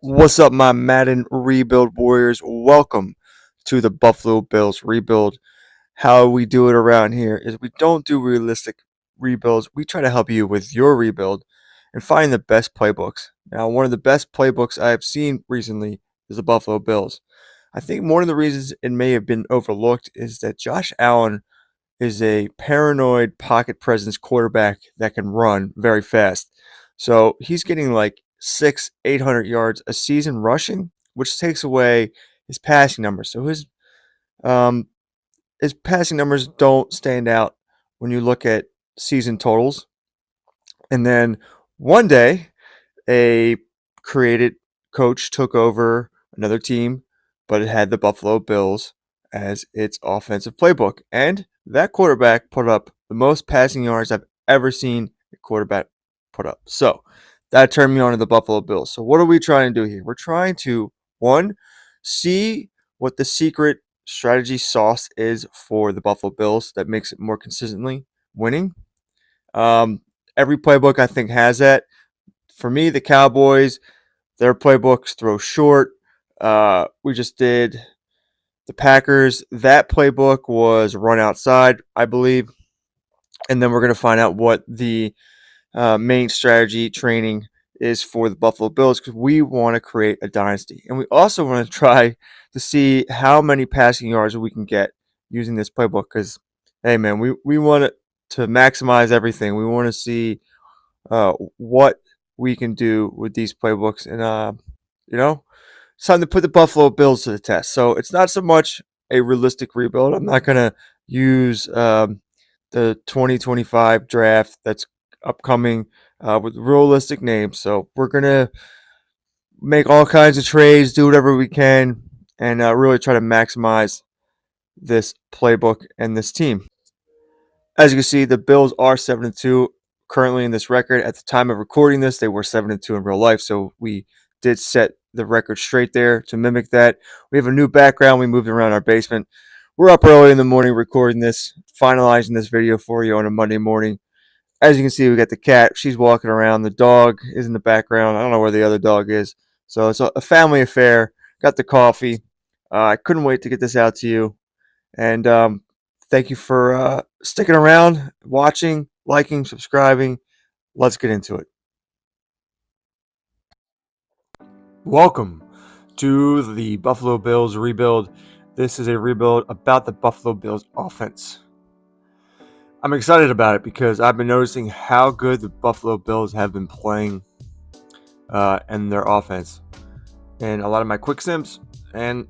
What's up, my Madden Rebuild Warriors? Welcome to the Buffalo Bills Rebuild. How we do it around here is we don't do realistic rebuilds. We try to help you with your rebuild and find the best playbooks. Now, one of the best playbooks I have seen recently is the Buffalo Bills. I think one of the reasons it may have been overlooked is that Josh Allen is a paranoid pocket presence quarterback that can run very fast. So he's getting like 800 yards a season rushing, which takes away his passing numbers. So um his passing numbers don't stand out when you look at season totals. And then one day a created coach took over another team, but it had the Buffalo Bills as its offensive playbook. And that quarterback put up the most passing yards I've ever seen a quarterback put up. So that turned me on to the Buffalo Bills. So what are we trying to do here? We're trying to, one, see what the secret strategy sauce is for the Buffalo Bills that makes it more consistently winning. Um, every playbook I think has that. For me, the Cowboys, their playbooks throw short. We just did the Packers. That playbook was run outside, I believe. And then we're going to find out what the main strategy training is for the Buffalo Bills because we want to create a dynasty. And we also want to try to see how many passing yards we can get using this playbook because, hey, man, we want to maximize everything. We want to see what we can do with these playbooks. And, it's time to put the Buffalo Bills to the test. So it's not so much a realistic rebuild. I'm not going to use the 2025 draft that's upcoming with realistic names. So we're going to make all kinds of trades, do whatever we can, and really try to maximize this playbook and this team. As you can see, the Bills are 7-2 currently in this record. At the time of recording this, they were 7-2 in real life, so we did set the record straight there to mimic that. We have a new background. We moved around our basement. We're up early in the morning recording this, finalizing this video for you on a Monday morning. As you can see, we got the cat. She's walking around. The dog is in the background. I don't know where the other dog is. So it's a family affair. Got the coffee. I couldn't wait to get this out to you. And thank you for sticking around, watching, liking, subscribing. Let's get into it. Welcome to the Buffalo Bills rebuild. This is a rebuild about the Buffalo Bills offense. I'm excited about it because I've been noticing how good the Buffalo Bills have been playing and their offense. And a lot of my quick sims and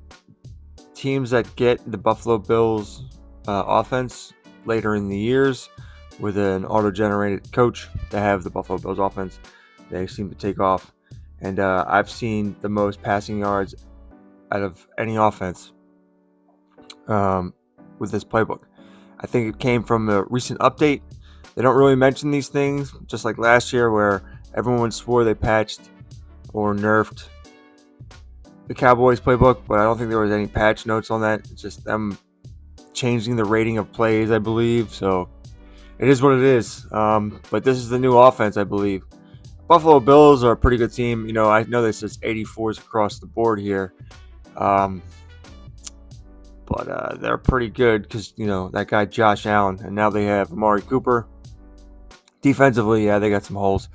teams that get the Buffalo Bills offense later in the years with an auto-generated coach to have the Buffalo Bills offense, they seem to take off. And I've seen the most passing yards out of any offense with this playbook. I think it came from a recent update. They don't really mention these things, just like last year where everyone swore they patched or nerfed the Cowboys playbook, but I don't think there was any patch notes on that. It's just them changing the rating of plays, I believe. So it is what it is. But this is the new offense, I believe. Buffalo Bills are a pretty good team. I know this is 84s across the board here. But they're pretty good because, that guy Josh Allen. And now they have Amari Cooper. Defensively, yeah, they got some holes.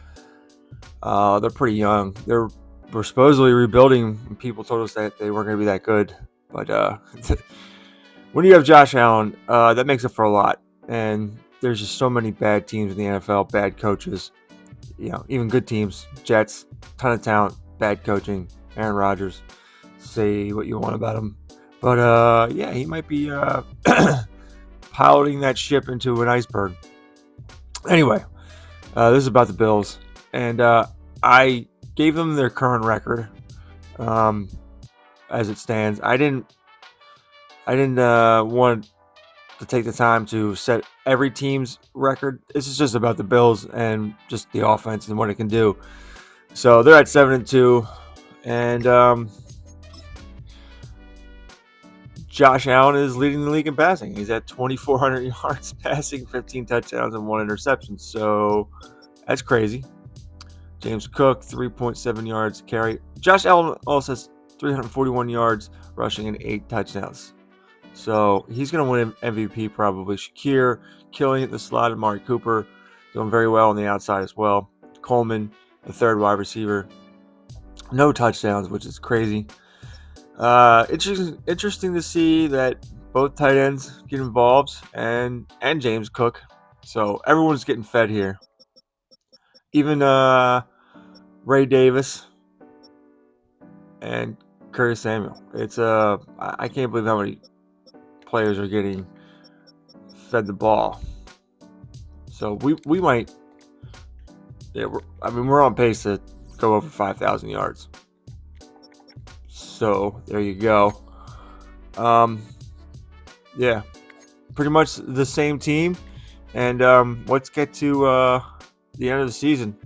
They're pretty young. We're supposedly rebuilding. People told us that they weren't going to be that good. But when you have Josh Allen, that makes up for a lot. And there's just so many bad teams in the NFL, bad coaches. Even good teams, Jets, ton of talent, bad coaching, Aaron Rodgers. Say what you want about him. But, yeah, he might be piloting that ship into an iceberg. Anyway, this is about the Bills. And I gave them their current record as it stands. I didn't want to take the time to set every team's record. This is just about the Bills and just the offense and what it can do. So they're at 7-2, and Josh Allen is leading the league in passing. He's at 2,400 yards passing, 15 touchdowns, and 1 interception. So that's crazy. James Cook, 3.7 yards carry. Josh Allen also has 341 yards rushing and 8 touchdowns. So he's going to win MVP probably. Shakir killing it in the slot. Amari Cooper doing very well on the outside as well. Coleman, the third wide receiver. No touchdowns, which is crazy. Interesting to see that both tight ends get involved and James Cook. So everyone's getting fed here. Even Ray Davis and Curtis Samuel. I can't believe how many players are getting fed the ball. So we might, yeah. We're on pace to go over 5,000 yards. So there you go. Yeah, pretty much the same team. And let's get to the end of the season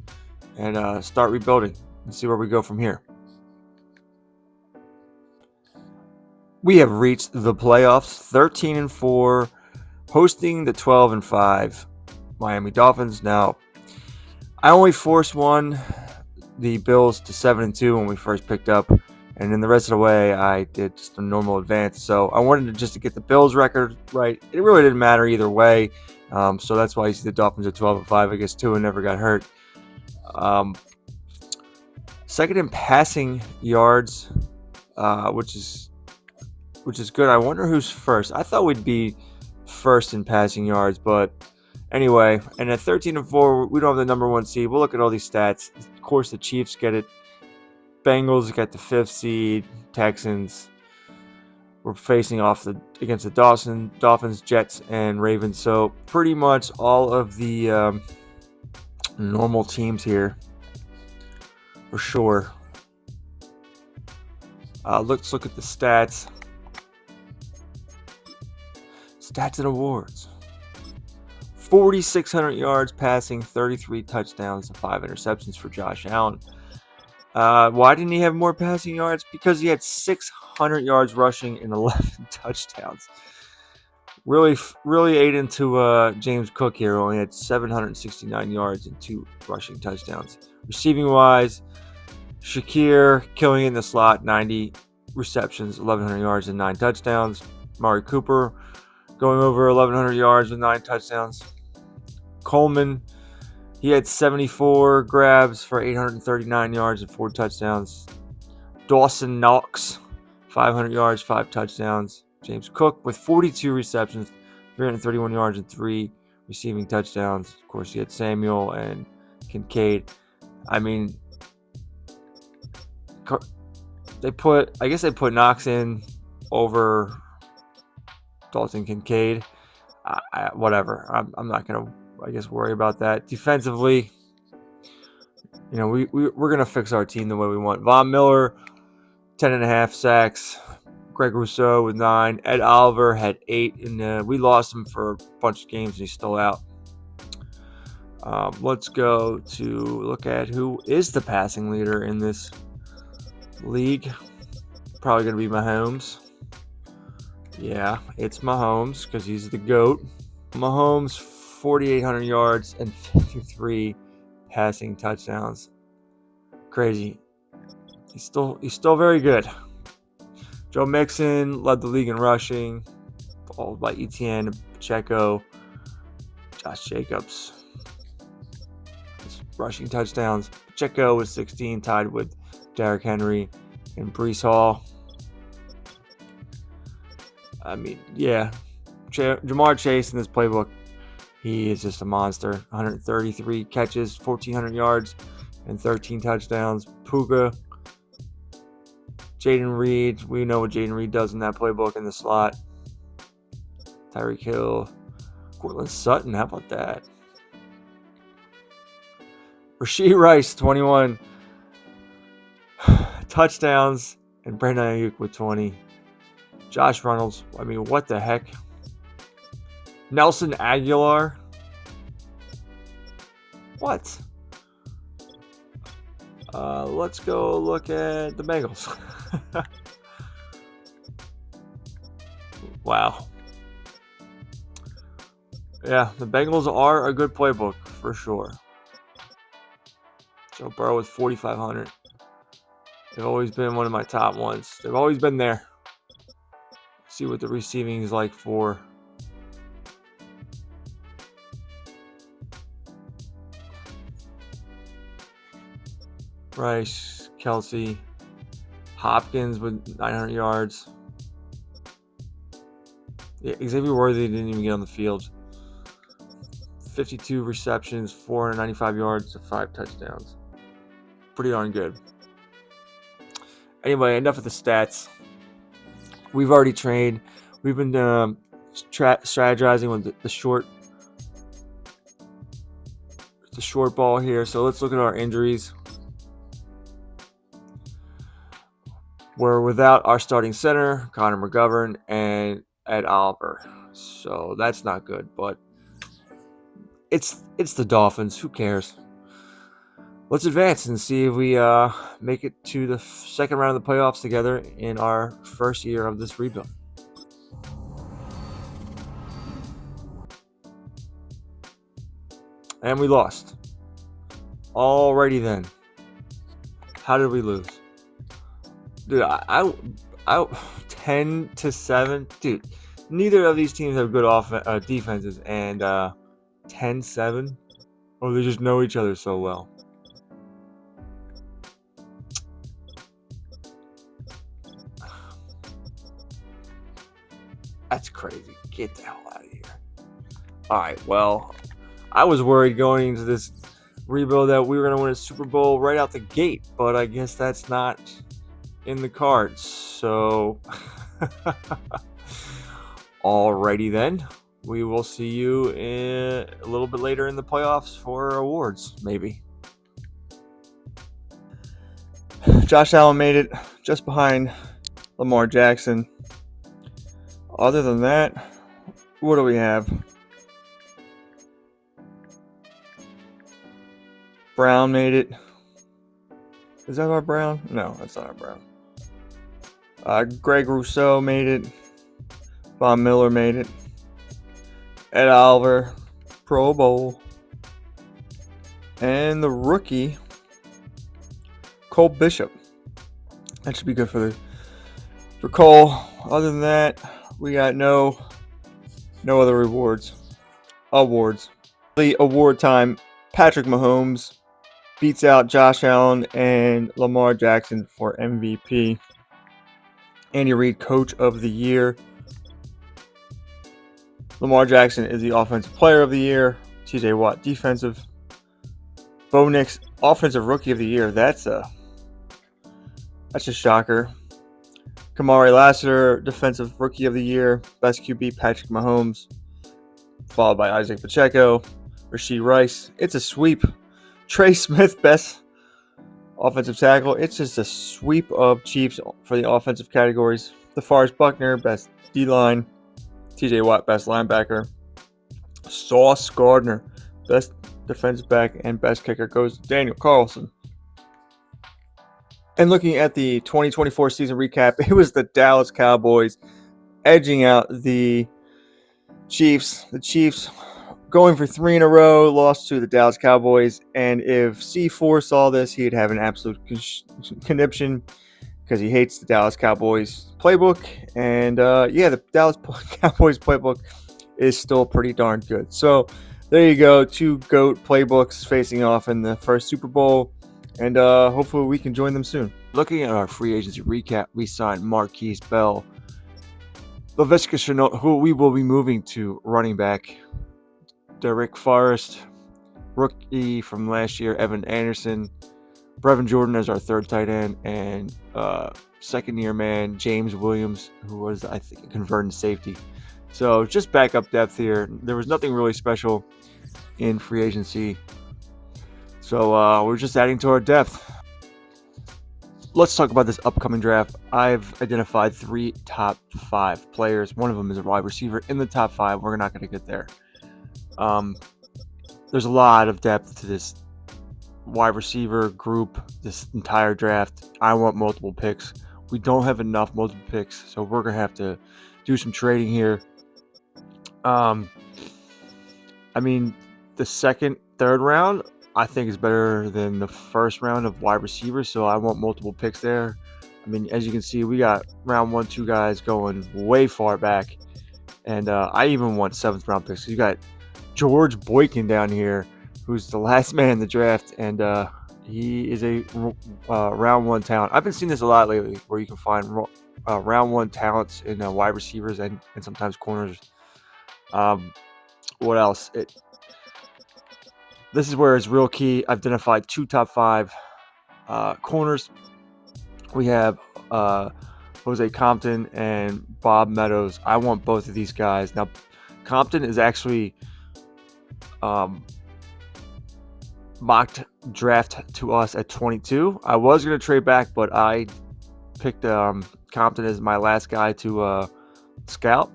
and start rebuilding and see where we go from here. We have reached the playoffs, 13-4, hosting the 12-5 Miami Dolphins. Now, I only forced the Bills to 7-2 when we first picked up, and then the rest of the way I did just a normal advance. So I wanted to get the Bills record right. It really didn't matter either way. So that's why you see the Dolphins at 12-5. I guess Tua never got hurt. Second in passing yards, which is good. I wonder who's first. I thought we'd be first in passing yards, but anyway. And at 13-4, we don't have the number one seed. We'll look at all these stats. Of course, the Chiefs get it. Bengals got the 5th seed. Texans. We're facing off against the Dolphins, Jets, and Ravens. So pretty much all of the normal teams here, for sure. Let's look at the stats. Stats and awards. 4,600 yards passing, 33 touchdowns, and 5 interceptions for Josh Allen. Why didn't he have more passing yards? Because he had 600 yards rushing and 11 touchdowns. Really ate into James Cook here. Only had 769 yards and 2 rushing touchdowns. Receiving wise, Shakir killing in the slot, 90 receptions, 1,100 yards and 9 touchdowns. Amari Cooper going over 1,100 yards with 9 touchdowns. Coleman, he had 74 grabs for 839 yards and 4 touchdowns. Dawson Knox, 500 yards, 5 touchdowns. James Cook with 42 receptions, 331 yards and 3 receiving touchdowns. Of course, he had Samuel and Kincaid. I mean, they put Knox in over Dalton Kincaid. Whatever. I'm not gonna, worry about that. Defensively, we're gonna fix our team the way we want. Von Miller, 10.5 sacks. Greg Rousseau with 9. Ed Oliver had 8, and we lost him for a bunch of games, and he's still out. Let's go to look at who is the passing leader in this league. Probably going to be Mahomes. Yeah, it's Mahomes because he's the GOAT. Mahomes, 4,800 yards and 53 passing touchdowns. Crazy. He's still very good. Joe Mixon led the league in rushing, followed by Etienne, Pacheco, Josh Jacobs. Rushing touchdowns. Pacheco with 16, tied with Derrick Henry and Breece Hall. I mean, yeah. Jamar Chase in this playbook, he is just a monster. 133 catches, 1,400 yards, and 13 touchdowns. Puka, Jaden Reed. We know what Jaden Reed does in that playbook in the slot. Tyreek Hill. Cortland Sutton, how about that? Rashee Rice, 21 touchdowns, and Brandon Ayuk with 20. Josh Reynolds, what the heck? Nelson Aguilar. What? Let's go look at the Bengals. Wow. Yeah, the Bengals are a good playbook for sure. Joe Burrow with 4,500. They've always been one of my top ones. They've always been there. See what the receiving is like for Rice, Kelsey, Hopkins with 900 yards. Yeah, Xavier Worthy didn't even get on the field. 52 receptions, 495 yards, 5 touchdowns. Pretty darn good. Anyway, enough of the stats. We've already trained. We've been strategizing with the short ball here. So let's look at our injuries. We're without our starting center, Connor McGovern, and Ed Oliver. So that's not good, but it's the Dolphins. Who cares? Let's advance and see if we make it to the second round of the playoffs together in our first year of this rebuild. And we lost. Alrighty then. How did we lose? Dude, I 10-7. Dude, neither of these teams have good defenses, and 10-7. Oh, they just know each other so well. That's crazy. Get the hell out of here. All right, well, I was worried going into this rebuild that we were going to win a Super Bowl right out the gate, but I guess that's not in the cards. So, alrighty then. We will see you a little bit later in the playoffs for awards, maybe. Josh Allen made it just behind Lamar Jackson. Other than that, what do we have? Brown made it. Is that our Brown? No, that's not our Brown. Greg Rousseau made it. Von Miller made it. Ed Oliver, Pro Bowl. And the rookie, Cole Bishop. That should be good for Cole. Other than that, we got no other awards. The award time, Patrick Mahomes beats out Josh Allen and Lamar Jackson for MVP. Andy Reid, Coach of the Year. Lamar Jackson is the Offensive Player of the Year. TJ Watt, Defensive. Bo Nix, Offensive Rookie of the Year. That's a shocker. Kamari Lassiter, Defensive Rookie of the Year. Best QB, Patrick Mahomes. Followed by Isaac Pacheco. Rashee Rice. It's a sweep. Trey Smith, Best Offensive Tackle. It's just a sweep of Chiefs for the offensive categories. DeForest Buckner, Best D-Line. TJ Watt, Best Linebacker. Sauce Gardner, Best Defensive Back, and Best Kicker goes to Daniel Carlson. And looking at the 2024 season recap, it was the Dallas Cowboys edging out the Chiefs. The Chiefs going for 3 in a row, lost to the Dallas Cowboys. And if C4 saw this, he'd have an absolute conniption because he hates the Dallas Cowboys playbook. And the Dallas Cowboys playbook is still pretty darn good. So there you go, 2 GOAT playbooks facing off in the first Super Bowl. And hopefully we can join them soon. Looking at our free agency recap, we signed Marquise Bell, Laviska Shenault, who we will be moving to running back, Derek Forrest, rookie from last year, Evan Anderson, Brevin Jordan as our third tight end, and second-year man, James Williams, who was, I think, a converted safety. So just backup depth here. There was nothing really special in free agency. So we're just adding to our depth. Let's talk about this upcoming draft. I've identified 3 top 5 players. One of them is a wide receiver in the top 5. We're not going to get there. There's a lot of depth to this wide receiver group, this entire draft. I want multiple picks. We don't have enough multiple picks, so we're going to have to do some trading here. The second, third round, I think is better than the first round of wide receivers, so I want multiple picks there. I mean, as you can see, we got round 1, 2 guys going way far back, and I even want 7th round picks. So you got George Boykin down here, who's the last man in the draft, and he is a round 1 talent. I've been seeing this a lot lately, where you can find round 1 talents in wide receivers and sometimes corners. What else? This is where it's real key. I've identified 2 top 5 corners. We have Jose Compton and Bob Meadows. I want both of these guys. Now, Compton is actually mocked draft to us at 22. I was going to trade back, but I picked Compton as my last guy to scout,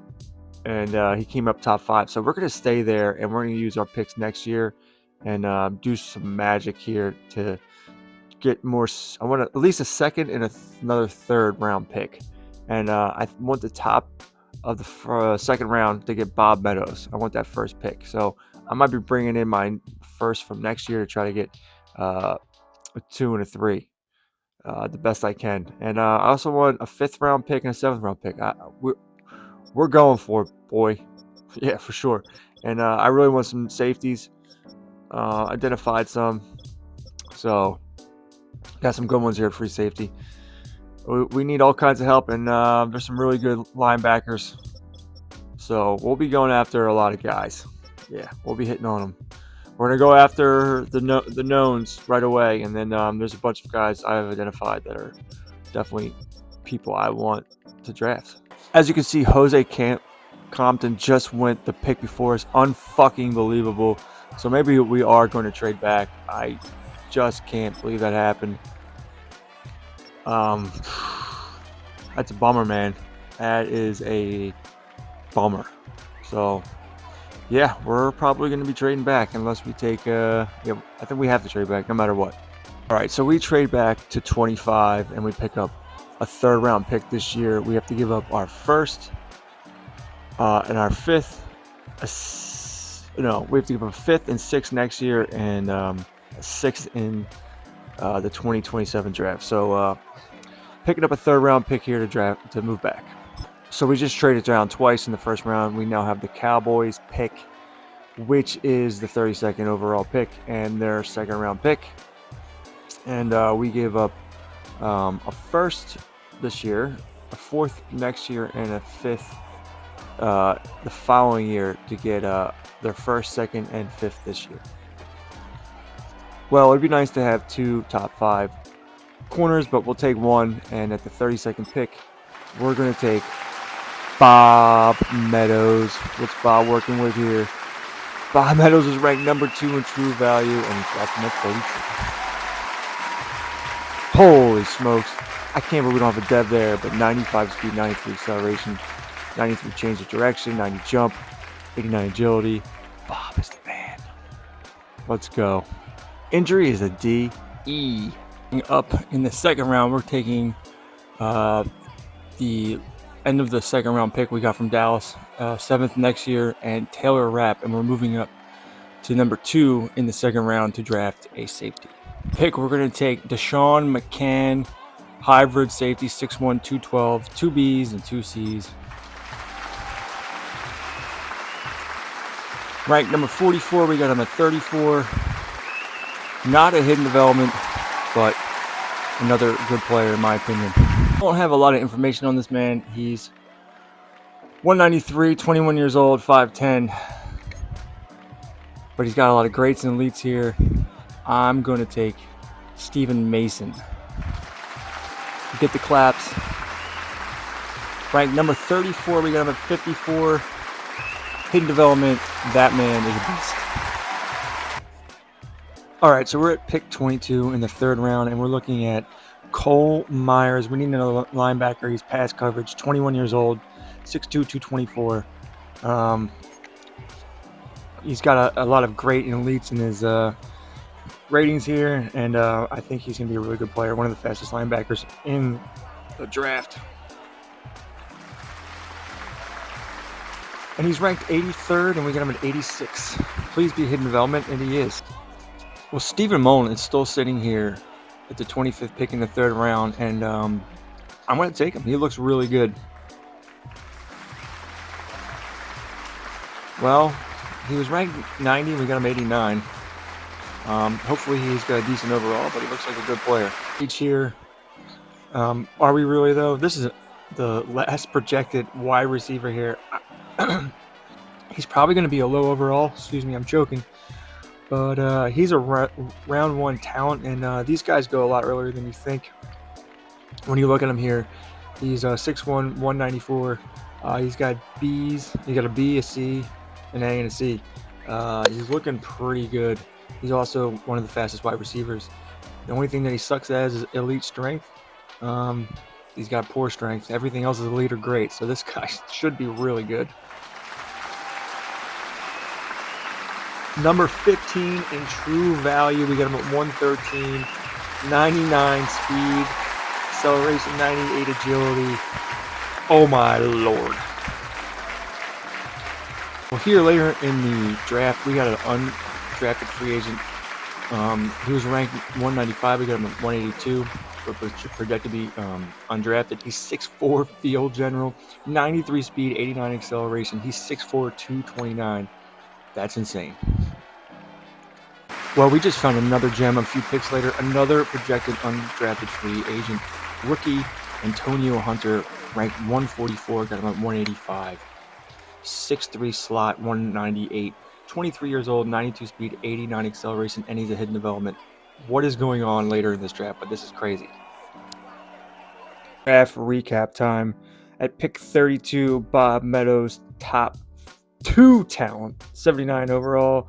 and he came up top 5. So we're going to stay there, and we're going to use our picks next year and do some magic here to get more. I want at least a 2nd and another 3rd round pick, and I want the top of the 2nd round to get Bob Meadows. I want that 1st pick, so I might be bringing in my 1st from next year to try to get a 2 and a 3, the best I can. And I also want a 5th round pick and a 7th round pick. We're going for it, boy. Yeah, for sure. And I really want some safeties. Identified some, so got some good ones here at free safety. We need all kinds of help, and there's some really good linebackers. So we'll be going after a lot of guys. Yeah, we'll be hitting on them. We're gonna go after the knowns right away, and then there's a bunch of guys I've identified that are definitely people I want to draft. As you can see, Jose Compton just went the pick before us. Unfucking believable. So maybe we are going to trade back. I just can't believe that happened. That's a bummer, man. That is a bummer. So yeah, we're probably going to be trading back unless we take I think we have to trade back no matter what. All right, so we trade back to 25 and we pick up a 3rd round pick this year. We have to give up our 1st and our 5th. We have to give up a 5th and 6th next year, and a 6th in the 2027 draft. So picking up a 3rd round pick here to move back. So we just traded down twice in the 1st round. We now have the Cowboys pick, which is the 32nd overall pick and their 2nd round pick. And we gave up a 1st this year, a 4th next year, and a 5th the following year to get their 1st, 2nd, and 5th this year. Well, it'd be nice to have 2 top 5 corners, but we'll take 1. And at the 32nd pick, we're going to take Bob Meadows. What's Bob working with here? Bob Meadows is ranked number 2 in true value, and he's drafting at 32. Holy smokes. I can't believe we don't have a dev there, but 95 speed, 93 acceleration, 93 change of direction, 90 jump, 89 agility. Bob is the man. Let's go. Injury is a D-E. Up in the 2nd round, we're taking the end of the 2nd round pick we got from Dallas, 7th next year, and Taylor Rapp, and we're moving up to number 2 in the 2nd round to draft a safety. Pick, we're going to take Deshaun McCann, hybrid safety, 6'1", 212, 2 Bs and 2 Cs. Ranked number 44, we got him at 34. Not a hidden development, but another good player in my opinion. I don't have a lot of information on this man. He's 193, 21 years old, 5'10". But he's got a lot of greats and elites here. I'm going to take Steven Mason. Get the claps. Ranked number 34, we got him at 54. Hidden development, that man is a beast. All right, so we're at pick 22 in the 3rd round, and we're looking at Cole Myers. We need another linebacker. He's pass coverage, 21 years old, 6'2", 224. He's got a lot of great and elites in his ratings here, and I think he's going to be a really good player, one of the fastest linebackers in the draft. And he's ranked 83rd, and we got him at 86. Please be hidden development, and he is. Well, Stephen Mullen is still sitting here at the 25th pick in the 3rd round, and I'm going to take him. He looks really good. Well, he was ranked 90, we got him 89. Hopefully he's got a decent overall, but he looks like a good player. Each here, are we really though? This is the last projected wide receiver here. He's probably going to be a low overall. Excuse me, I'm joking. But he's a round 1 talent, and these guys go a lot earlier than you think. When you look at him here, he's 6'1", 194. He's got B's. He got a B, a C, an A, and a C. He's looking pretty good. He's also one of the fastest wide receivers. The only thing that he sucks at is elite strength. He's got poor strength. Everything else is elite or great. So this guy should be really good. Number 15 in true value. We got him at 113, 99 speed, acceleration, 98 agility. Oh my lord. Well, here later in the draft, we got an undrafted free agent. He was ranked 195. We got him at 182. But was projected to be undrafted. He's 6'4", field general, 93 speed, 89 acceleration. He's 6'4", 229. That's insane. Well, we just found another gem a few picks later. Another projected undrafted free agent. Rookie Antonio Hunter, ranked 144, got him at 185. 6'3", slot, 198. 23 years old, 92 speed, 89 acceleration, and he's a hidden development. What is going on later in this draft? But this is crazy. Draft recap time. At pick 32, Bob Meadows, top 2 talent, 79 overall,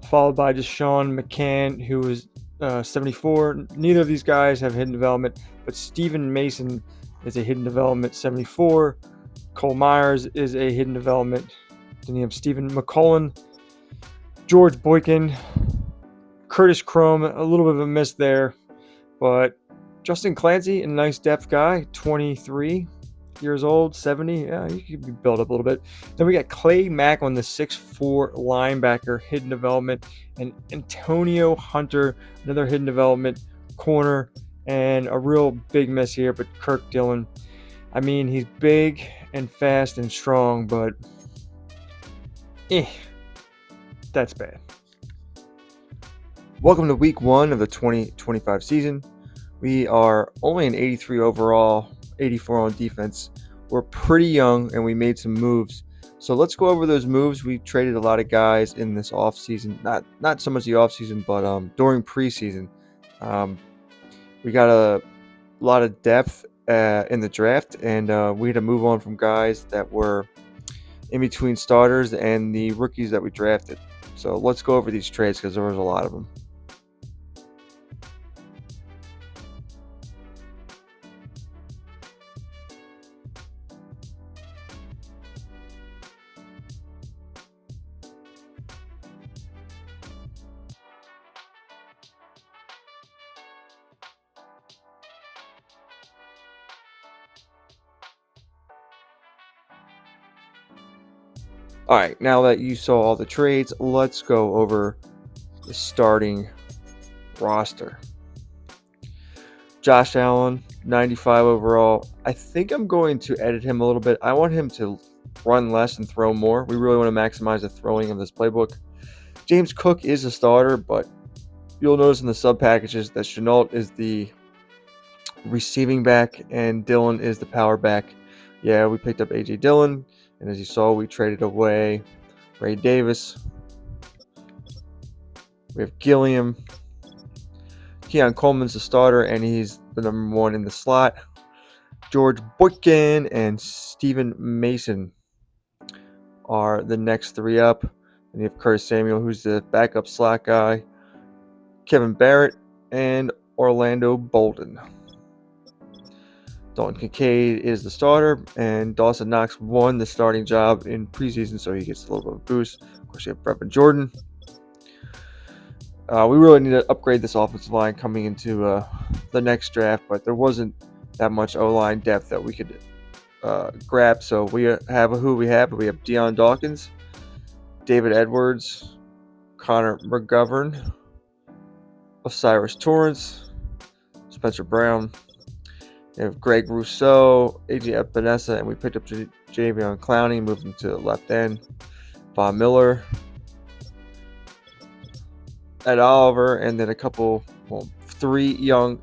followed by Deshaun McCann, who is 74. Neither of these guys have hidden development, but Steven Mason is a hidden development, 74. Cole Myers is a hidden development. Then you have Stephen McCullen, George Boykin, Curtis Chrome, a little bit of a miss there, but Justin Clancy, a nice depth guy, 23 years old, 70. Yeah, he could be built up a little bit. Then we got Clay Mack on the 6'4" linebacker, hidden development, and Antonio Hunter, another hidden development corner, and a real big miss here, but Kirk Dillon. I mean, he's big and fast and strong, but that's bad. Welcome to week 1 of the 2025 season. We are only an 83 overall, 84 on defense. We're pretty young, and we made some moves. So let's go over those moves. We traded a lot of guys in this offseason. Not so much the offseason, but during preseason. We got a lot of depth in the draft, and we had to move on from guys that were in between starters and the rookies that we drafted. So let's go over these trades because there was a lot of them. All right, now that you saw all the trades, let's go over the starting roster. Josh Allen, 95 overall. I think I'm going to edit him a little bit. I want him to run less and throw more. We really want to maximize the throwing of this playbook. James Cook is a starter, but you'll notice in the sub packages that Chenault is the receiving back and Dillon is the power back. Yeah, we picked up A.J. Dillon, and as you saw, we traded away Ray Davis. We have Gilliam. Keon Coleman's the starter, and he's the number 1 in the slot. George Boykin and Steven Mason are the next 3 up. And you have Curtis Samuel, who's the backup slot guy. Kevin Barrett and Orlando Bolden. Dalton Kincaid is the starter, and Dawson Knox won the starting job in preseason, so he gets a little bit of a boost. Of course, you have Brevin Jordan. We really need to upgrade this offensive line coming into the next draft, but there wasn't that much O-line depth that we could grab. So we have who we have. We have Deion Dawkins, David Edwards, Connor McGovern, Osiris Torrance, Spencer Brown. We have Greg Rousseau, AJ Epinesa, and we picked up Javion Clowney, moved him to the left end. Von Miller, Ed Oliver, and then three young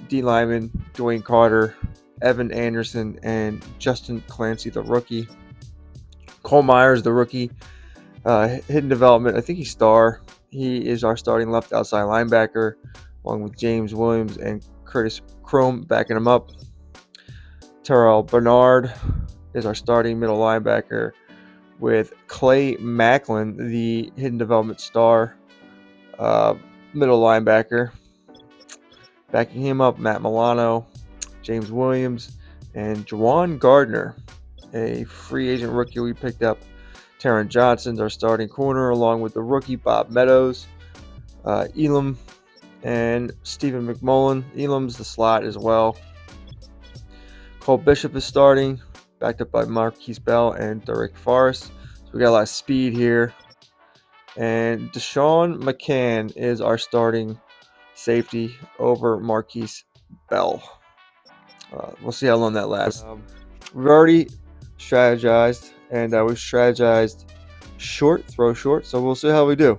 D linemen: Dwayne Carter, Evan Anderson, and Justin Clancy, the rookie. Cole Myers, the rookie, hidden development. I think he's star. He is our starting left outside linebacker, along with James Williams and Curtis Chrome backing him up. Terrell Bernard is our starting middle linebacker, with Clay Macklin, the hidden development star middle linebacker. Backing him up, Matt Milano, James Williams, and Juwan Gardner, a free agent rookie we picked up. Taron Johnson's our starting corner, along with the rookie Bob Meadows, Elam, and Stephen McMullen. Elam's the slot as well. Cole Bishop is starting, backed up by Marquise Bell and Derek Forrest. So we got a lot of speed here. And Deshaun McCann is our starting safety over Marquise Bell. We'll see how long that lasts. We've already strategized, and we've strategized throw short, so we'll see how we do.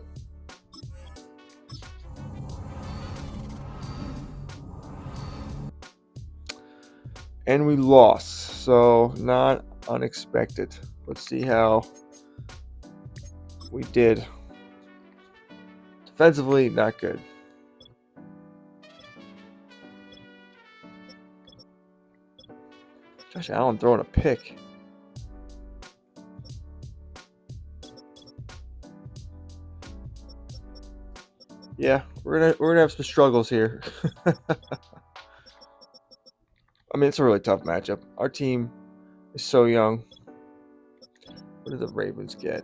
And we lost, so not unexpected. Let's see how we did. Defensively, not good. Josh Allen throwing a pick. Yeah, we're gonna have some struggles here. I mean, it's a really tough matchup. Our team is so young. What did the Ravens get?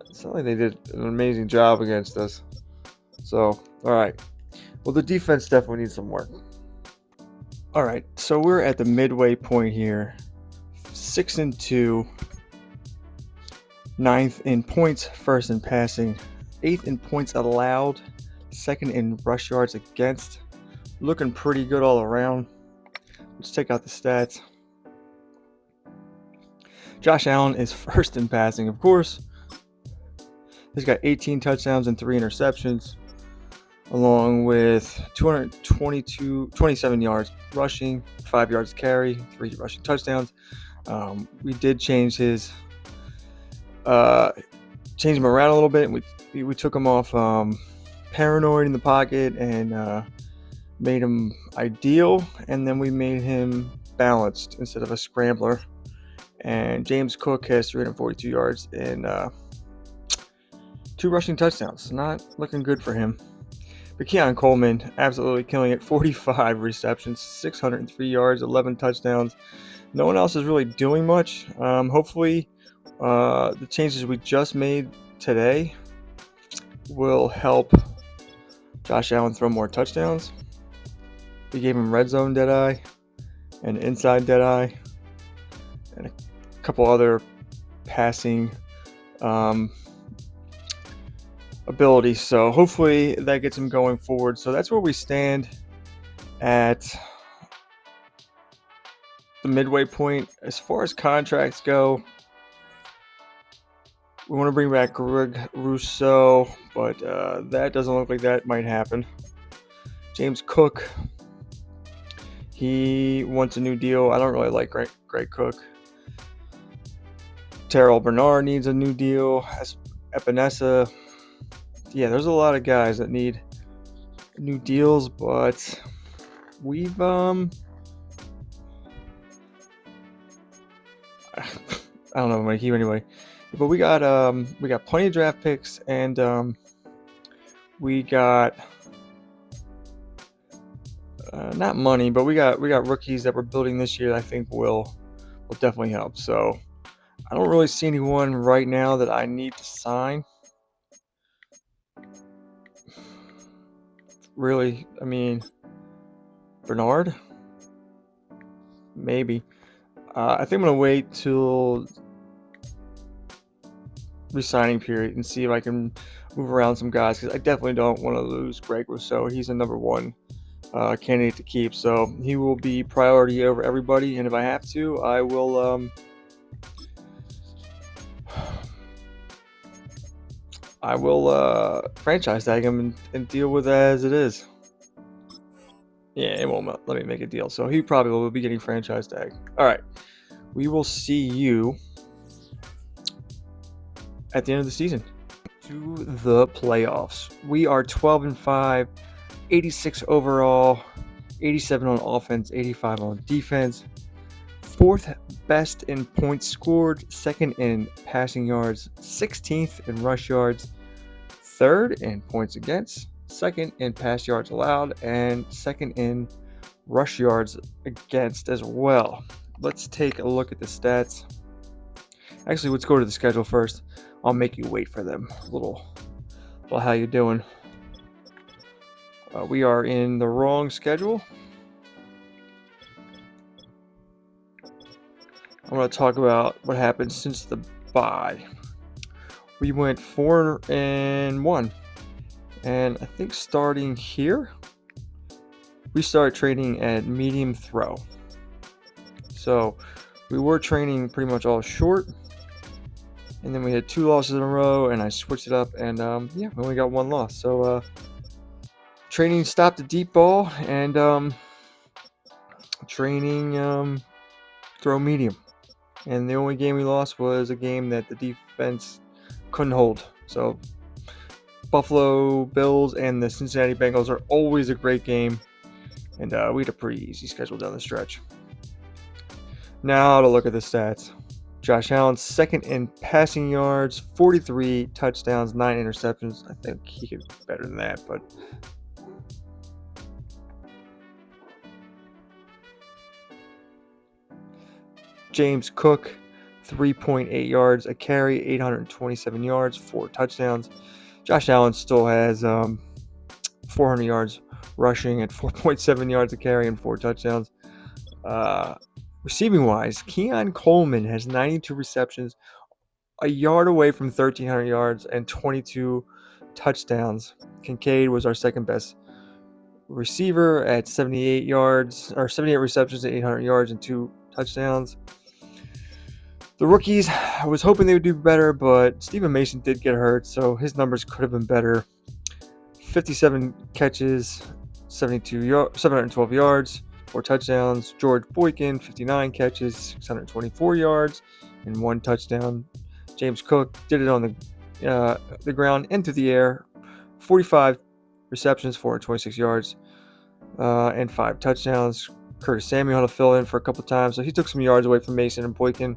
It's not like they did an amazing job against us. So, all right. Well, the defense definitely needs some work. All right, so we're at the midway point here. 6-2, 9th in points, 1st in passing, 8th in points allowed, 2nd in rush yards against. Looking pretty good all around. Let's check out the stats. Josh Allen is 1st in passing, of course. He's got 18 touchdowns and 3 interceptions, along with 27 yards rushing, 5 yards carry, 3 rushing touchdowns. We did change him around a little bit. We took him off paranoid in the pocket and made him ideal, and then we made him balanced instead of a scrambler. And James Cook has 342 yards and 2 rushing touchdowns. Not looking good for him. But Keon Coleman absolutely killing it. 45 receptions, 603 yards, 11 touchdowns. No one else is really doing much. Hopefully, the changes we just made today will help Josh Allen throw more touchdowns. We gave him red zone deadeye and inside deadeye and a couple other passing abilities. So hopefully that gets him going forward. So that's where we stand at the midway point. As far as contracts go, we want to bring back Greg Rousseau, but that doesn't look like that might happen. James Cook, he wants a new deal. I don't really like Greg Cook. Terrell Bernard needs a new deal. Epinesa. Yeah, there's a lot of guys that need new deals, but we've I don't know if I'm gonna keep anyway. But we got plenty of draft picks, and we got not money, but we got rookies that we're building this year that I think will definitely help. So I don't really see anyone right now that I need to sign. Really, I mean, Bernard, maybe. I think I'm gonna wait till resigning period and see if I can move around some guys, because I definitely don't want to lose Greg Rousseau. He's a number one candidate to keep, so he will be priority over everybody. And if I have to, I will franchise tag him and deal with it as it is. Yeah, it won't let me make a deal, so he probably will be getting franchise tag. All right, we will see you at the end of the season. To the playoffs. We are 12-5, 86 overall, 87 on offense, 85 on defense. Fourth best in points scored, second in passing yards, 16th in rush yards, third in points against, second in pass yards allowed, and second in rush yards against as well. Let's take a look at the stats. Actually, let's go to the schedule first. I'll make you wait for them. Well, how you doing? We are in the wrong schedule. I'm going to talk about what happened since the bye. We went 4-1, and I think starting here, we started training at medium throw. So we were training pretty much all short, and then we had 2 losses in a row, and I switched it up, and we only got 1 loss. So training stopped the deep ball, and training throw medium. And the only game we lost was a game that the defense couldn't hold. So Buffalo Bills and the Cincinnati Bengals are always a great game, and we had a pretty easy schedule down the stretch. Now to look at the stats. Josh Allen, second in passing yards, 43 touchdowns, 9 interceptions. I think he could be better than that, but James Cook, 3.8 yards a carry, 827 yards, 4 touchdowns. Josh Allen still has 400 yards rushing at 4.7 yards a carry and 4 touchdowns. Receiving wise, Keon Coleman has 92 receptions, a yard away from 1,300 yards and 22 touchdowns. Kincaid was our second best receiver at 78 receptions at 800 yards and 2 touchdowns. The rookies, I was hoping they would do better, but Stephen Mason did get hurt, so his numbers could have been better. 57 catches, 712 yards, 4 touchdowns. George Boykin, 59 catches, 624 yards, and 1 touchdown. James Cook did it on the ground and through the air. 45 receptions, 426 yards, and 5 touchdowns. Curtis Samuel had to fill in for a couple times, so he took some yards away from Mason and Boykin.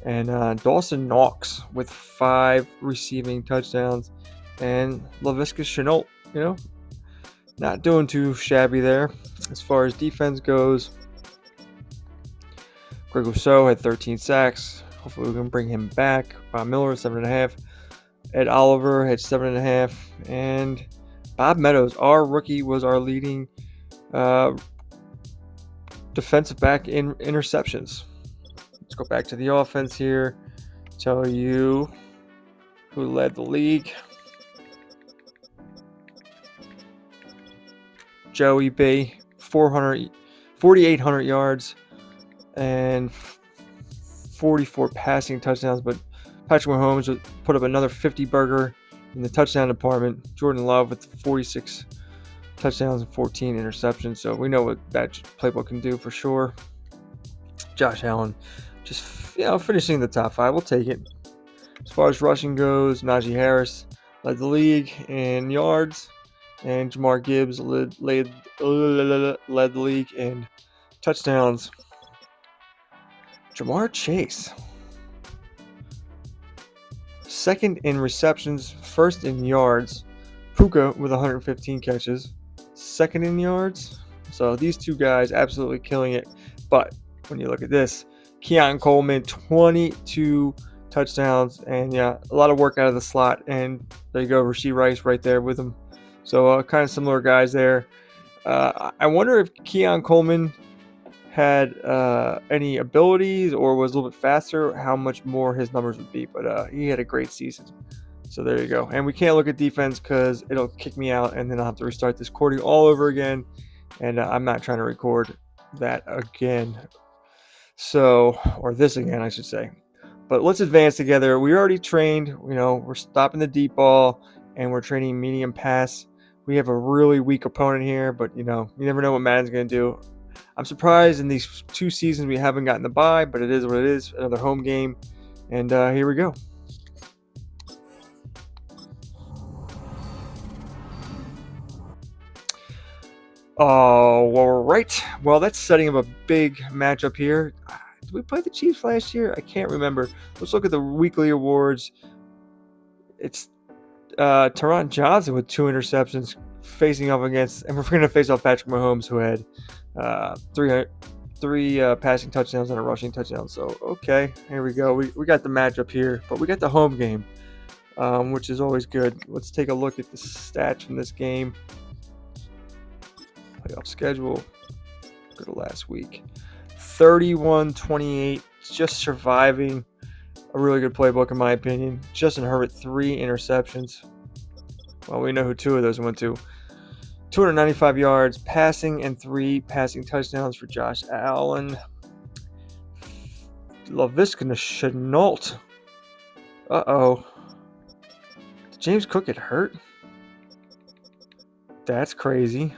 And Dawson Knox with 5 receiving touchdowns. And Laviska Shenault, not doing too shabby there. As far as defense goes, Greg Rousseau had 13 sacks. Hopefully we can bring him back. Bob Miller, 7.5. Ed Oliver had 7.5. And Bob Meadows, our rookie, was our leading defensive back in interceptions. Let's go back to the offense here. Tell you who led the league. Joey B, 4,800 yards and 44 passing touchdowns, but Patrick Mahomes put up another 50-burger in the touchdown department. Jordan Love with 46 touchdowns and 14 interceptions, so we know what that playbook can do for sure. Josh Allen just finishing the top 5. We'll take it. As far as rushing goes, Najee Harris led the league in yards, and Jamar Gibbs led the league in touchdowns. Jamar Chase, second in receptions, first in yards. Puka with 115 catches, second in yards. So these two guys absolutely killing it. But when you look at this, Keon Coleman, 22 touchdowns, and a lot of work out of the slot. And there you go, Rashee Rice right there with him. So kind of similar guys there. I wonder if Keon Coleman had any abilities or was a little bit faster, how much more his numbers would be. But he had a great season. So there you go. And we can't look at defense because it'll kick me out, and then I'll have to restart this recording all over again. And I'm not trying to record that again. So, or this again, I should say. But let's advance together. We already trained, we're stopping the deep ball and we're training medium pass. We have a really weak opponent here, but you never know what Madden's going to do. I'm surprised in these 2 seasons we haven't gotten the bye, but it is what it is. Another home game. And here we go. All right. Well, that's setting up a big matchup here. Did we play the Chiefs last year? I can't remember. Let's look at the weekly awards. It's Teron Johnson with 2 interceptions facing off against, and we're going to face off Patrick Mahomes, who had three passing touchdowns and a rushing touchdown. So, okay, here we go. We got the matchup here, but we got the home game, which is always good. Let's take a look at the stats from this game. Playoff schedule. Go to last week. 31-28, just surviving. A really good playbook, in my opinion. Justin Herbert, 3 interceptions. Well, we know who 2 of those went to. 295 yards passing and 3 passing touchdowns for Josh Allen. Laviska Shenault. Uh-oh. Did James Cook get hurt? That's crazy.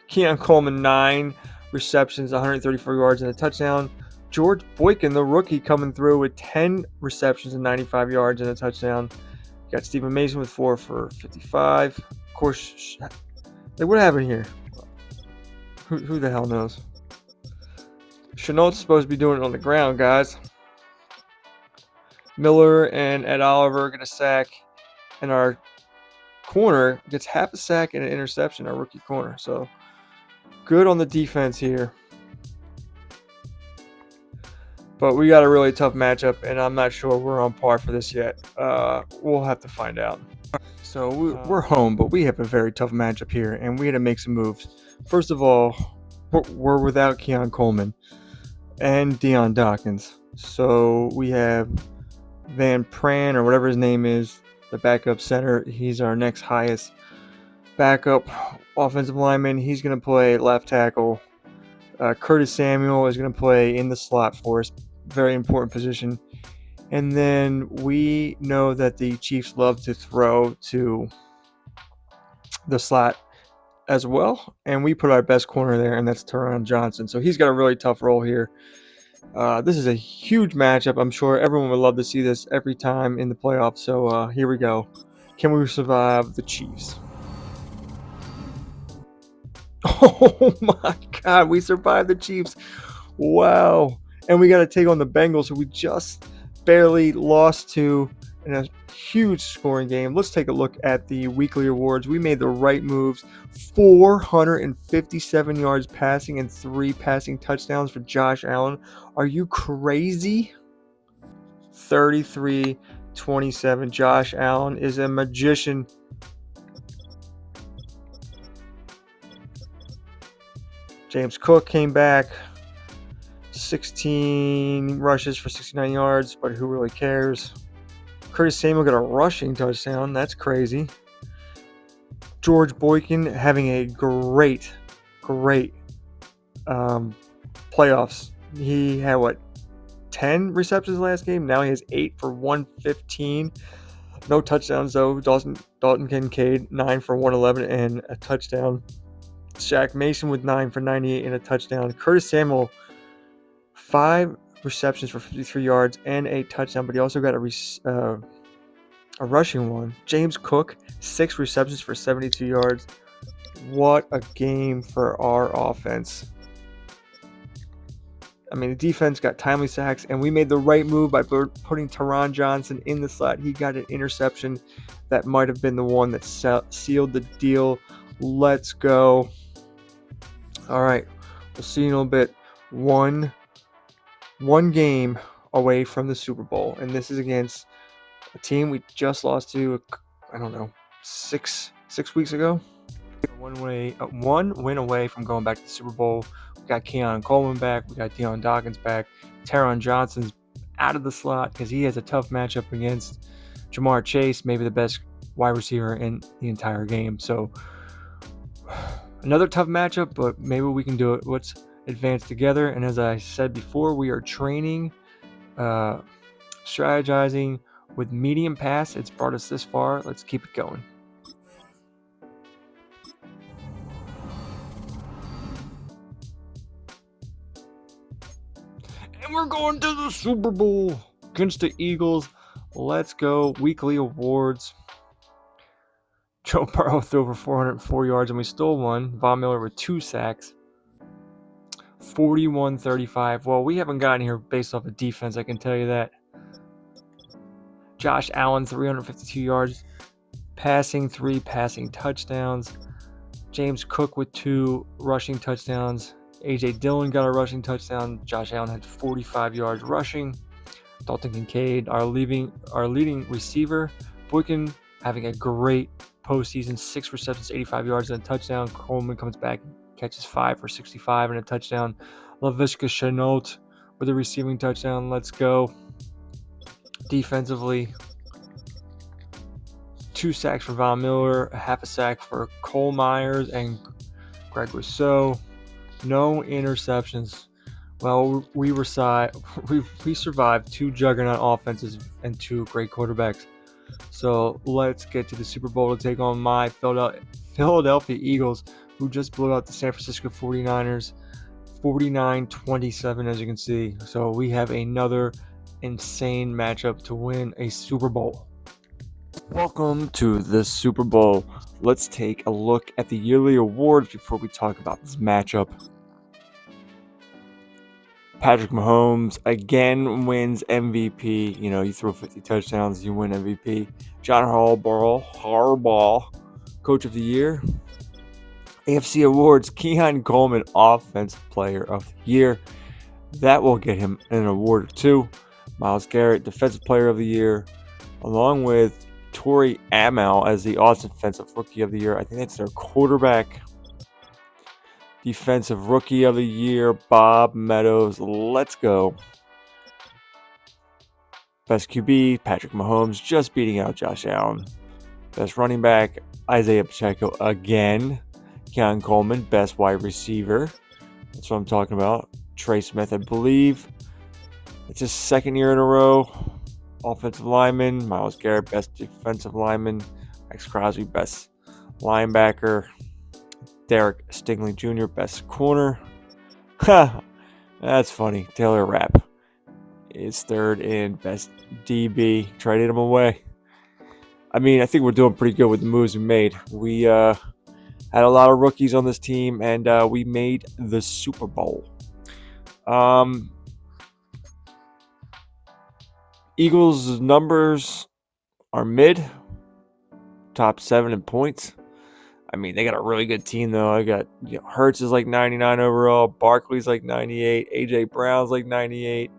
Keon Coleman, 9 receptions, 134 yards, and a touchdown. George Boykin, the rookie, coming through with 10 receptions and 95 yards and a touchdown. You got Stephen Mason with 4 for 55. Of course, what happened here? Who the hell knows? Chenault's supposed to be doing it on the ground, guys. Miller and Ed Oliver get a sack, and our corner gets half a sack and an interception, our rookie corner. So good on the defense here. But we got a really tough matchup, and I'm not sure we're on par for this yet. We'll have to find out. So we're home, but we have a very tough matchup here, and we had to make some moves. First of all, we're without Keon Coleman and Deion Dawkins. So we have Van Pran, or whatever his name is, the backup center. He's our next highest backup offensive lineman. He's going to play left tackle. Curtis Samuel is going to play in the slot for us. Very important position. And then we know that the Chiefs love to throw to the slot as well. And we put our best corner there, and that's Teron Johnson. So he's got a really tough role here. This is a huge matchup. I'm sure everyone would love to see this every time in the playoffs. So here we go. Can we survive the Chiefs? Oh my God, we survived the Chiefs. Wow. And we got to take on the Bengals, who we just barely lost to in a huge scoring game. Let's take a look at the weekly awards. We made the right moves. 457 yards passing and 3 passing touchdowns for Josh Allen. Are you crazy? 33-27. Josh Allen is a magician. James Cook came back. 16 rushes for 69 yards, but who really cares? Curtis Samuel got a rushing touchdown. That's crazy. George Boykin having a great playoffs. He had 10 receptions last game. Now he has 8 for 115. No touchdowns though. Dalton Kincaid 9 for 111 and a touchdown. Shaq Mason with 9 for 98 and a touchdown. Curtis Samuel 5 receptions for 53 yards and a touchdown, but he also got a rushing one. James Cook 6 receptions for 72 yards. What a game for our offense. I mean, the defense got timely sacks, and we made the right move by putting Teron Johnson in the slot. He got an interception that might have been the one that sealed the deal. Let's go. All right, we'll see you in a little bit. One game away from the Super Bowl, and this is against a team we just lost to, I don't know, six weeks ago. one win away from going back to the Super Bowl. We got Keon Coleman back. We got Deion Dawkins back. Taron Johnson's out of the slot because he has a tough matchup against Jamar Chase, maybe the best wide receiver in the entire game. So another tough matchup, but maybe we can do it. Let's advance together. And as I said before, we are training, strategizing with medium pass. It's brought us this far. Let's keep it going. And we're going to the Super Bowl against the Eagles. Let's go. Weekly awards. Joe Burrow threw for 404 yards and we still won. Von Miller with 2 sacks. 41-35. Well, we haven't gotten here based off of defense, I can tell you that. Josh Allen, 352 yards. Passing, 3 passing touchdowns. James Cook with 2 rushing touchdowns. A.J. Dillon got a rushing touchdown. Josh Allen had 45 yards rushing. Dalton Kincaid, our leading receiver. Boykin having a great postseason, 6 receptions, 85 yards and a touchdown. Coleman comes back, catches 5 for 65 and a touchdown. Laviska Shenault with a receiving touchdown. Let's go. Defensively, 2 sacks for Von Miller, a half a sack for Cole Myers and Greg Rousseau. No interceptions. Well, we survived 2 juggernaut offenses and 2 great quarterbacks. So let's get to the Super Bowl to take on my Philadelphia Eagles, who just blew out the San Francisco 49ers 49-27, as you can see. So we have another insane matchup to win a Super Bowl. Welcome to the Super Bowl. Let's take a look at the yearly awards before we talk about this matchup. Patrick Mahomes again wins MVP. You know, you throw 50 touchdowns, you win MVP. John Harbaugh, Coach of the Year. AFC Awards, Keon Coleman, Offensive Player of the Year. That will get him an award or 2. Myles Garrett, Defensive Player of the Year, along with Torrey Amell as the Offensive Rookie of the Year. I think that's their quarterback. Defensive Rookie of the Year, Bob Meadows. Let's go. Best QB, Patrick Mahomes, just beating out Josh Allen. Best running back, Isaiah Pacheco again. Keon Coleman, best wide receiver. That's what I'm talking about. Trey Smith, I believe. It's his 2nd year in a row. Offensive lineman, Myles Garrett, best defensive lineman. Max Crosby, best linebacker. Derek Stingley Jr., best corner. Ha! That's funny. Taylor Rapp is 3rd in best DB. Traded him away. I mean, I think we're doing pretty good with the moves we made. We had a lot of rookies on this team, and we made the Super Bowl. Eagles' numbers are mid. Top 7 in points. I mean, they got a really good team, though. I got Hurts is like 99 overall. Barkley's like 98. A.J. Brown's like 98.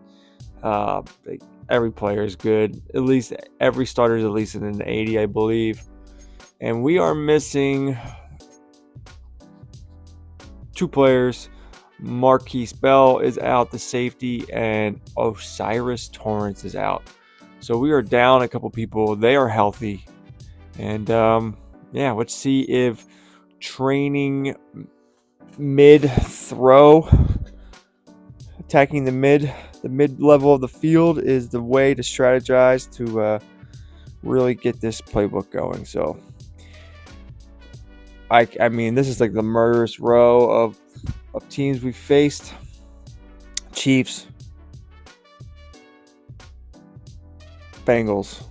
Every player is good. At least every starter is at least in an 80, I believe. And we are missing 2 players. Marquise Bell is out, the safety, and Osiris Torrance is out. So we are down a couple people. They are healthy. And let's see if training mid-throw, attacking the mid level of the field is the way to strategize to really get this playbook going. So I mean, this is like the murderous row of teams we faced. Chiefs, Bengals,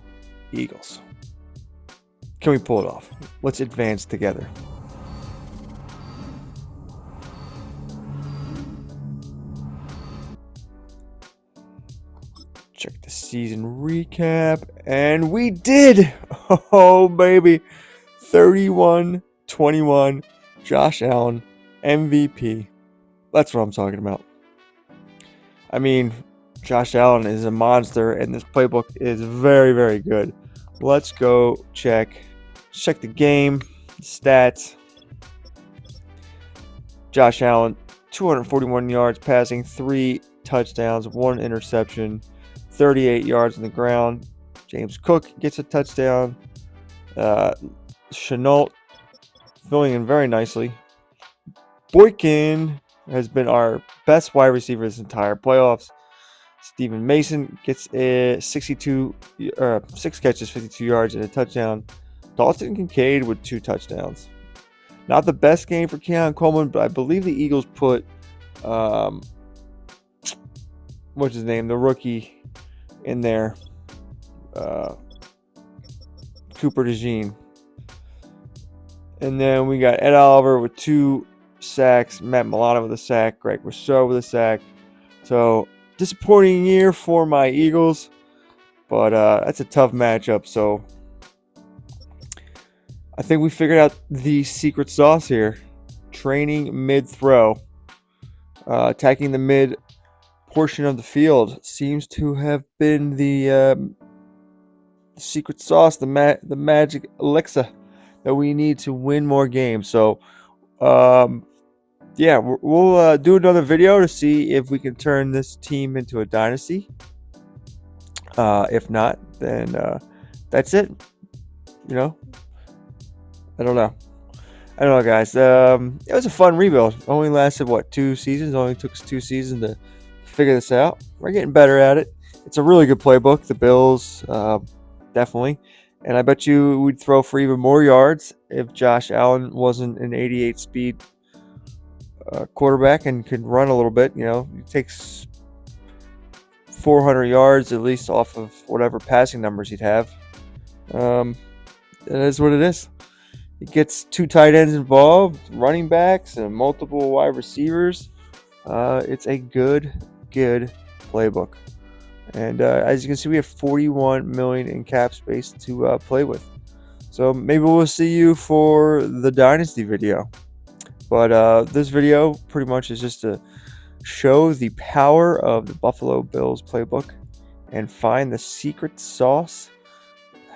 Eagles. Can we pull it off? Let's advance together. Check the season recap, and we did! Oh, baby. 31-21, Josh Allen, MVP. That's what I'm talking about. I mean, Josh Allen is a monster, and this playbook is very, very good. Let's go check the game, stats. Josh Allen, 241 yards passing, 3 touchdowns, 1 interception, 38 yards on the ground. James Cook gets a touchdown. Chenault filling in very nicely. Boykin has been our best wide receiver this entire playoffs. Steven Mason gets a 6 catches, 52 yards, and a touchdown. Dalton Kincaid with 2 touchdowns. Not the best game for Keon Coleman, but I believe the Eagles put um, what's his name, the rookie, in there, uh, Cooper DeJean. And then we got Ed Oliver with 2 sacks, Matt Milano with a sack, Greg Rousseau with a sack. So disappointing year for my Eagles, but that's a tough matchup. So I think we figured out the secret sauce here. Training mid-throw, attacking the mid portion of the field seems to have been the secret sauce, the magic elixir that we need to win more games. So, yeah, we'll do another video to see if we can turn this team into a dynasty. If not, then that's it. You know, I don't know. I don't know, guys. It was a fun rebuild. Only lasted what, 2 seasons? Only took us 2 seasons to figure this out. We're getting better at it. It's a really good playbook. The Bills, definitely. And I bet you we'd throw for even more yards if Josh Allen wasn't an 88 speed quarterback and could run a little bit. You know, he takes 400 yards at least off of whatever passing numbers he'd have. Um, it is what it is. It gets 2 tight ends involved, running backs, and multiple wide receivers. It's a good playbook. And as you can see, we have 41 million in cap space to play with. So maybe we'll see you for the Dynasty video. But this video pretty much is just to show the power of the Buffalo Bills playbook and find the secret sauce,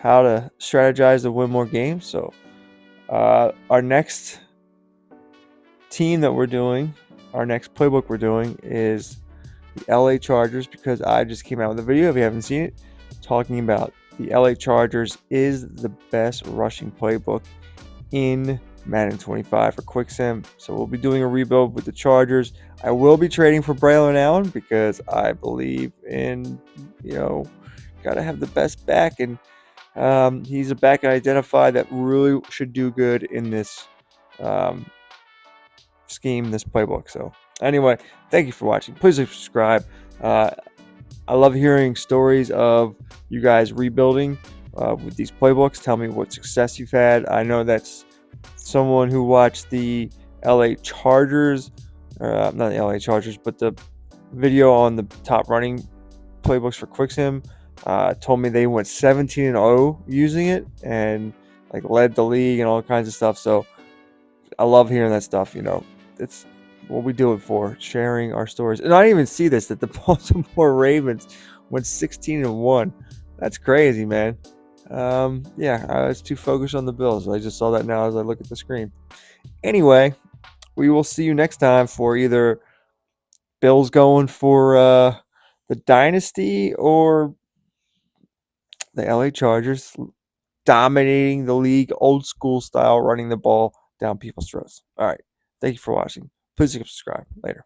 how to strategize to win more games. So our next team that we're doing, our next playbook we're doing is the LA Chargers, because I just came out with a video, if you haven't seen it, talking about the LA Chargers is the best rushing playbook in Madden 25 for QuickSim. So we'll be doing a rebuild with the Chargers. I will be trading for Braylon Allen because I believe in, got to have the best back, and he's a back I identify that really should do good in this um, scheme, this playbook. So anyway, thank you for watching. Please subscribe. I love hearing stories of you guys rebuilding with these playbooks. Tell me what success you've had. I know that's someone who watched the LA Chargers, not the LA Chargers, but the video on the top running playbooks for QuickSim. Told me they went 17-0 using it and like led the league and all kinds of stuff. So I love hearing that stuff. It's what we do it for, sharing our stories. And I didn't even see this, that the Baltimore Ravens went 16-1. That's crazy, man. Yeah, I was too focused on the Bills. I just saw that now as I look at the screen. Anyway, we will see you next time for either Bills going for the dynasty or the LA Chargers dominating the league, old school style, running the ball down people's throats. All right. Thank you for watching. Please subscribe. Later.